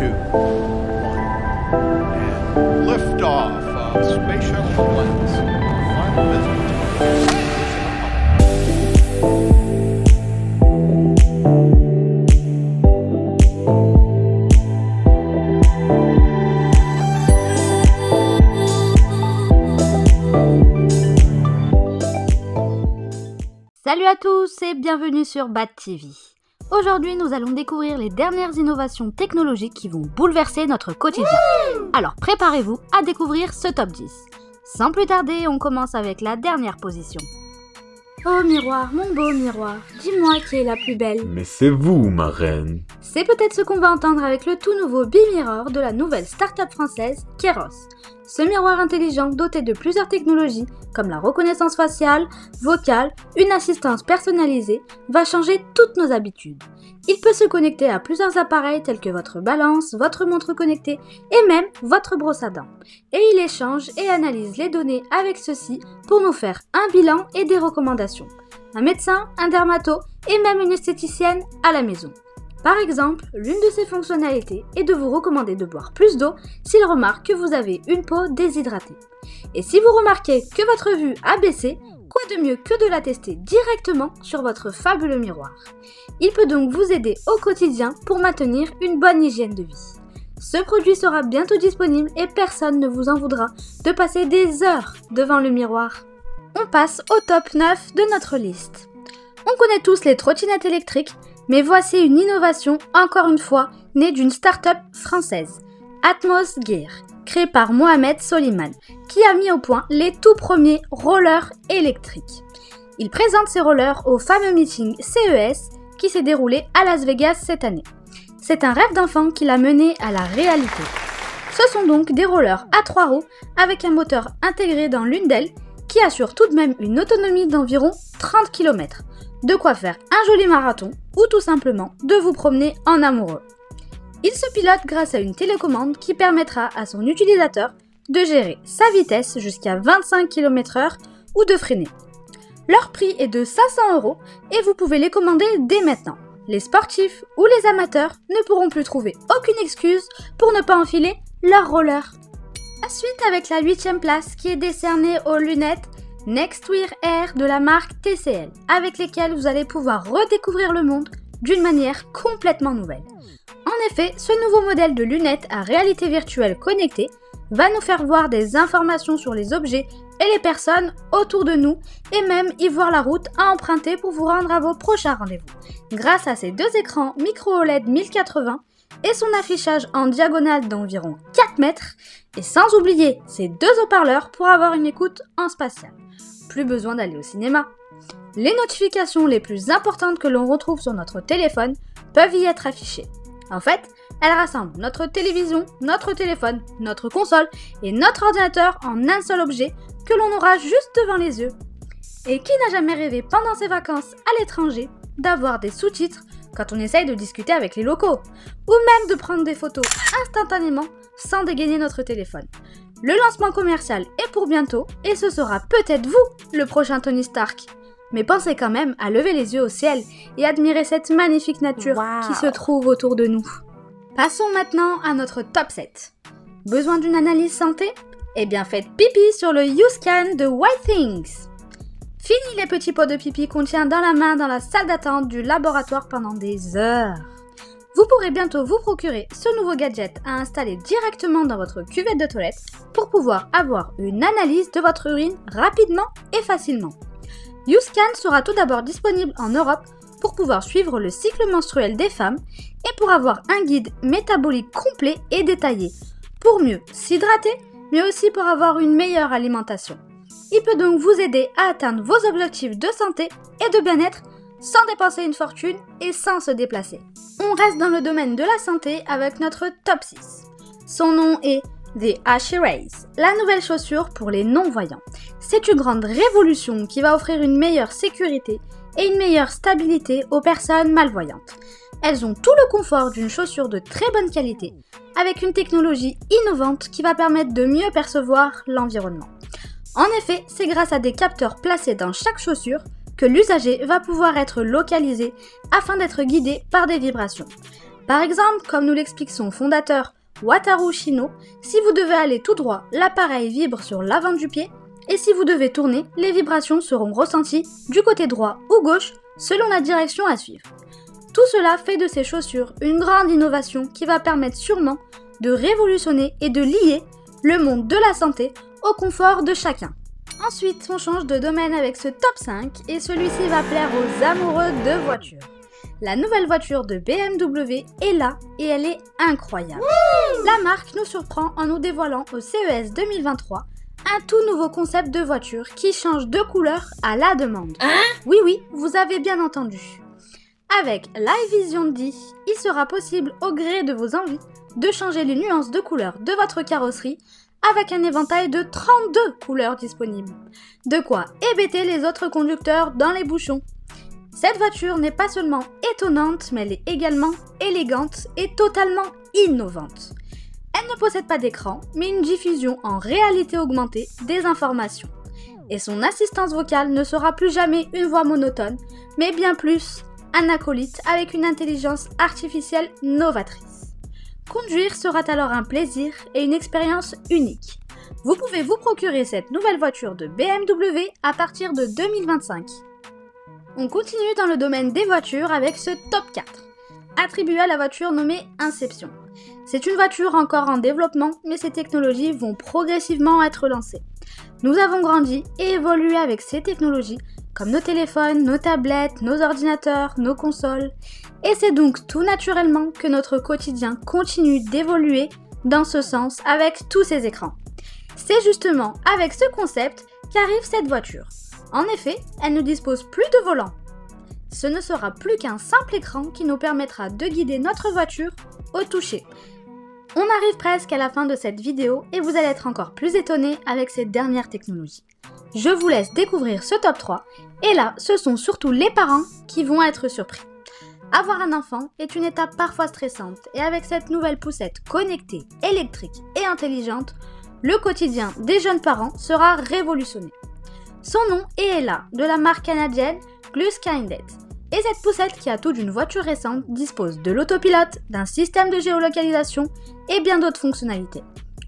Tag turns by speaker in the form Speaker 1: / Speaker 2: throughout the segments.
Speaker 1: 2, 1, and liftoff of Space Shuttle Atlantis. Final visit.
Speaker 2: Salut à tous et bienvenue sur Bad TV. Aujourd'hui, nous allons découvrir les dernières innovations technologiques qui vont bouleverser notre quotidien. Alors préparez-vous à découvrir ce top 10. Sans plus tarder, on commence avec la dernière position. Oh miroir, mon beau miroir, dis-moi qui est la plus belle.
Speaker 3: Mais c'est vous, ma reine.
Speaker 2: C'est peut-être ce qu'on va entendre avec le tout nouveau B-Mirror de la nouvelle start-up française Keros. Ce miroir intelligent doté de plusieurs technologies comme la reconnaissance faciale, vocale, une assistance personnalisée, va changer toutes nos habitudes. Il peut se connecter à plusieurs appareils tels que votre balance, votre montre connectée et même votre brosse à dents. Et il échange et analyse les données avec ceci pour nous faire un bilan et des recommandations. Un médecin, un dermato et même une esthéticienne à la maison. Par exemple, l'une de ses fonctionnalités est de vous recommander de boire plus d'eau s'il remarque que vous avez une peau déshydratée. Et si vous remarquez que votre vue a baissé, quoi de mieux que de la tester directement sur votre fabuleux miroir. Il peut donc vous aider au quotidien pour maintenir une bonne hygiène de vie. Ce produit sera bientôt disponible et personne ne vous en voudra de passer des heures devant le miroir. On passe au top 9 de notre liste. On connaît tous les trottinettes électriques, mais voici une innovation, encore une fois, née d'une start-up française, Atmos Gear, créée par Mohamed Soliman, qui a mis au point les tout premiers rollers électriques. Il présente ses rollers au fameux meeting CES qui s'est déroulé à Las Vegas cette année. C'est un rêve d'enfant qui l'a mené à la réalité. Ce sont donc des rollers à 3 roues avec un moteur intégré dans l'une d'elles qui assure tout de même une autonomie d'environ 30 km. De quoi faire un joli marathon ou tout simplement de vous promener en amoureux. Il se pilote grâce à une télécommande qui permettra à son utilisateur de gérer sa vitesse jusqu'à 25 km/h ou de freiner. Leur prix est de 500 € et vous pouvez les commander dès maintenant. Les sportifs ou les amateurs ne pourront plus trouver aucune excuse pour ne pas enfiler leur roller. Ensuite, avec la 8e place qui est décernée aux lunettes NextWear Air de la marque TCL, avec lesquelles vous allez pouvoir redécouvrir le monde d'une manière complètement nouvelle. En effet, ce nouveau modèle de lunettes à réalité virtuelle connectée va nous faire voir des informations sur les objets et les personnes autour de nous et même y voir la route à emprunter pour vous rendre à vos prochains rendez-vous. Grâce à ses deux écrans micro OLED 1080 et son affichage en diagonale d'environ 4 mètres et sans oublier ses deux haut-parleurs pour avoir une écoute en spatial. Plus besoin d'aller au cinéma. Les notifications les plus importantes que l'on retrouve sur notre téléphone peuvent y être affichées. En fait, elles rassemblent notre télévision, notre téléphone, notre console et notre ordinateur en un seul objet que l'on aura juste devant les yeux. Et qui n'a jamais rêvé pendant ses vacances à l'étranger d'avoir des sous-titres quand on essaye de discuter avec les locaux, ou même de prendre des photos instantanément sans dégainer notre téléphone. Le lancement commercial est pour bientôt et ce sera peut-être vous, le prochain Tony Stark. Mais pensez quand même à lever les yeux au ciel et admirer cette magnifique nature qui se trouve autour de nous. Passons maintenant à notre top 7. Besoin d'une analyse santé? Eh bien faites pipi sur le YouScan de Whitethings. Fini les petits pots de pipi qu'on tient dans la main dans la salle d'attente du laboratoire pendant des heures. Vous pourrez bientôt vous procurer ce nouveau gadget à installer directement dans votre cuvette de toilette pour pouvoir avoir une analyse de votre urine rapidement et facilement. YouScan sera tout d'abord disponible en Europe pour pouvoir suivre le cycle menstruel des femmes et pour avoir un guide métabolique complet et détaillé pour mieux s'hydrater mais aussi pour avoir une meilleure alimentation. Il peut donc vous aider à atteindre vos objectifs de santé et de bien-être sans dépenser une fortune et sans se déplacer. On reste dans le domaine de la santé avec notre top 6. Son nom est The Ashiraze, la nouvelle chaussure pour les non-voyants. C'est une grande révolution qui va offrir une meilleure sécurité et une meilleure stabilité aux personnes malvoyantes. Elles ont tout le confort d'une chaussure de très bonne qualité, avec une technologie innovante qui va permettre de mieux percevoir l'environnement. En effet, c'est grâce à des capteurs placés dans chaque chaussure que l'usager va pouvoir être localisé afin d'être guidé par des vibrations. Par exemple, comme nous l'explique son fondateur Wataru Shino, si vous devez aller tout droit, l'appareil vibre sur l'avant du pied, et si vous devez tourner, les vibrations seront ressenties du côté droit ou gauche selon la direction à suivre. Tout cela fait de ces chaussures une grande innovation qui va permettre sûrement de révolutionner et de lier le monde de la santé au confort de chacun. Ensuite, on change de domaine avec ce top 5 et celui-ci va plaire aux amoureux de voitures. La nouvelle voiture de BMW est là et elle est incroyable. La marque nous surprend en nous dévoilant au CES 2023 un tout nouveau concept de voiture qui change de couleur à la demande. Oui, vous avez bien entendu. Avec l'iVision D, il sera possible au gré de vos envies de changer les nuances de couleur de votre carrosserie avec un éventail de 32 couleurs disponibles. De quoi hébéter les autres conducteurs dans les bouchons. Cette voiture n'est pas seulement étonnante, mais elle est également élégante et totalement innovante. Elle ne possède pas d'écran, mais une diffusion en réalité augmentée des informations. Et son assistance vocale ne sera plus jamais une voix monotone, mais bien plus un acolyte avec une intelligence artificielle novatrice. Conduire sera alors un plaisir et une expérience unique. Vous pouvez vous procurer cette nouvelle voiture de BMW à partir de 2025. On continue dans le domaine des voitures avec ce top 4, attribué à la voiture nommée Inception. C'est une voiture encore en développement, mais ces technologies vont progressivement être lancées. Nous avons grandi et évolué avec ces technologies, comme nos téléphones, nos tablettes, nos ordinateurs, nos consoles. Et c'est donc tout naturellement que notre quotidien continue d'évoluer dans ce sens avec tous ces écrans. C'est justement avec ce concept qu'arrive cette voiture. En effet, elle ne dispose plus de volant. Ce ne sera plus qu'un simple écran qui nous permettra de guider notre voiture au toucher. On arrive presque à la fin de cette vidéo et vous allez être encore plus étonnés avec cette dernière technologie. Je vous laisse découvrir ce top 3 et là, ce sont surtout les parents qui vont être surpris. Avoir un enfant est une étape parfois stressante et avec cette nouvelle poussette connectée, électrique et intelligente, le quotidien des jeunes parents sera révolutionné. Son nom est Ella, de la marque canadienne Gluskindet. Et cette poussette qui a tout d'une voiture récente dispose de l'autopilote, d'un système de géolocalisation et bien d'autres fonctionnalités.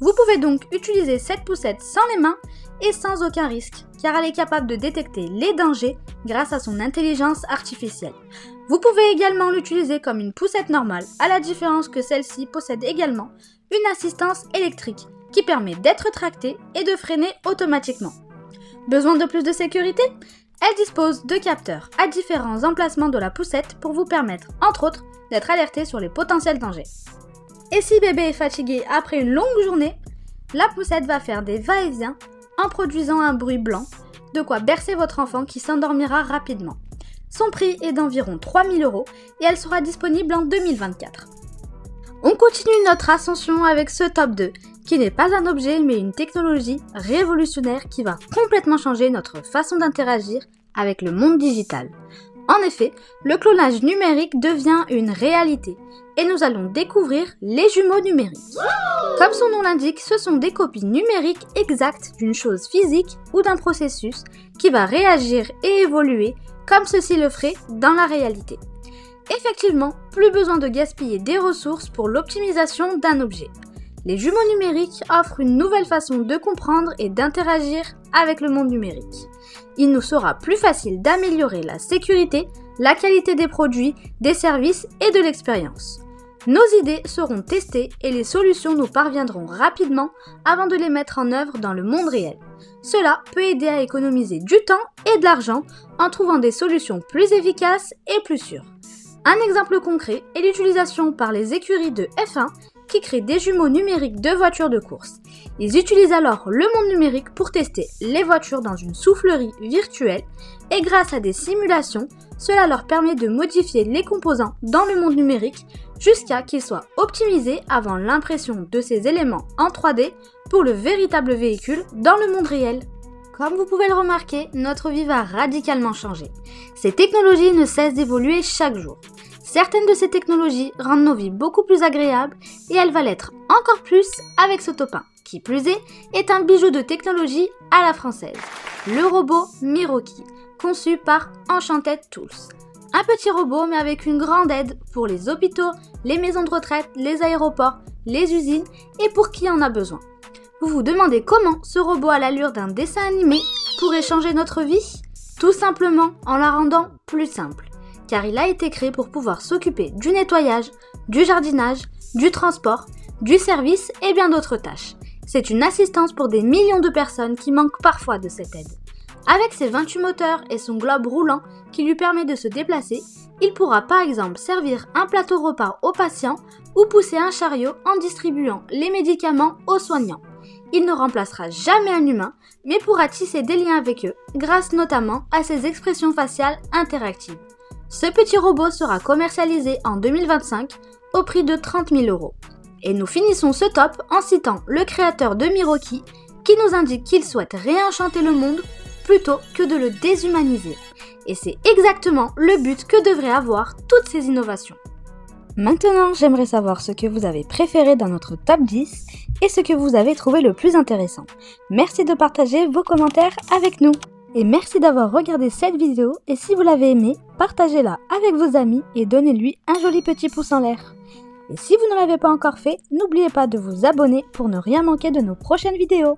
Speaker 2: Vous pouvez donc utiliser cette poussette sans les mains et sans aucun risque, car elle est capable de détecter les dangers grâce à son intelligence artificielle. Vous pouvez également l'utiliser comme une poussette normale, à la différence que celle-ci possède également une assistance électrique qui permet d'être tractée et de freiner automatiquement. Besoin de plus de sécurité ? Elle dispose de capteurs à différents emplacements de la poussette pour vous permettre, entre autres, d'être alerté sur les potentiels dangers. Et si bébé est fatigué après une longue journée, la poussette va faire des va-et-vient en produisant un bruit blanc, de quoi bercer votre enfant qui s'endormira rapidement. Son prix est d'environ 3 000 € et elle sera disponible en 2024. On continue notre ascension avec ce top 2, qui n'est pas un objet mais une technologie révolutionnaire qui va complètement changer notre façon d'interagir avec le monde digital. En effet, le clonage numérique devient une réalité et nous allons découvrir les jumeaux numériques. Comme son nom l'indique, ce sont des copies numériques exactes d'une chose physique ou d'un processus qui va réagir et évoluer comme ceci le ferait dans la réalité. Effectivement, plus besoin de gaspiller des ressources pour l'optimisation d'un objet. Les jumeaux numériques offrent une nouvelle façon de comprendre et d'interagir avec le monde numérique. Il nous sera plus facile d'améliorer la sécurité, la qualité des produits, des services et de l'expérience. Nos idées seront testées et les solutions nous parviendront rapidement avant de les mettre en œuvre dans le monde réel. Cela peut aider à économiser du temps et de l'argent en trouvant des solutions plus efficaces et plus sûres. Un exemple concret est l'utilisation par les écuries de F1 qui créent des jumeaux numériques de voitures de course. Ils utilisent alors le monde numérique pour tester les voitures dans une soufflerie virtuelle et grâce à des simulations, cela leur permet de modifier les composants dans le monde numérique jusqu'à qu'ils soient optimisés avant l'impression de ces éléments en 3D pour le véritable véhicule dans le monde réel. Comme vous pouvez le remarquer, notre vie va radicalement changer. Ces technologies ne cessent d'évoluer chaque jour. Certaines de ces technologies rendent nos vies beaucoup plus agréables et elles va l'être encore plus avec ce top 1. Qui plus est un bijou de technologie à la française. Le robot Miroki, conçu par Enchanted Tools. Un petit robot mais avec une grande aide pour les hôpitaux, les maisons de retraite, les aéroports, les usines et pour qui en a besoin. Vous vous demandez comment ce robot à l'allure d'un dessin animé pourrait changer notre vie? Tout simplement en la rendant plus simple. Car il a été créé pour pouvoir s'occuper du nettoyage, du jardinage, du transport, du service et bien d'autres tâches. C'est une assistance pour des millions de personnes qui manquent parfois de cette aide. Avec ses 28 moteurs et son globe roulant qui lui permet de se déplacer, il pourra par exemple servir un plateau repas aux patients ou pousser un chariot en distribuant les médicaments aux soignants. Il ne remplacera jamais un humain, mais pourra tisser des liens avec eux, grâce notamment à ses expressions faciales interactives. Ce petit robot sera commercialisé en 2025 au prix de 30 000 €. Et nous finissons ce top en citant le créateur de Miroki qui nous indique qu'il souhaite réenchanter le monde plutôt que de le déshumaniser. Et c'est exactement le but que devraient avoir toutes ces innovations. Maintenant, j'aimerais savoir ce que vous avez préféré dans notre top 10 et ce que vous avez trouvé le plus intéressant. Merci de partager vos commentaires avec nous. Et merci d'avoir regardé cette vidéo et si vous l'avez aimée, partagez-la avec vos amis et donnez-lui un joli petit pouce en l'air. Et si vous ne l'avez pas encore fait, n'oubliez pas de vous abonner pour ne rien manquer de nos prochaines vidéos.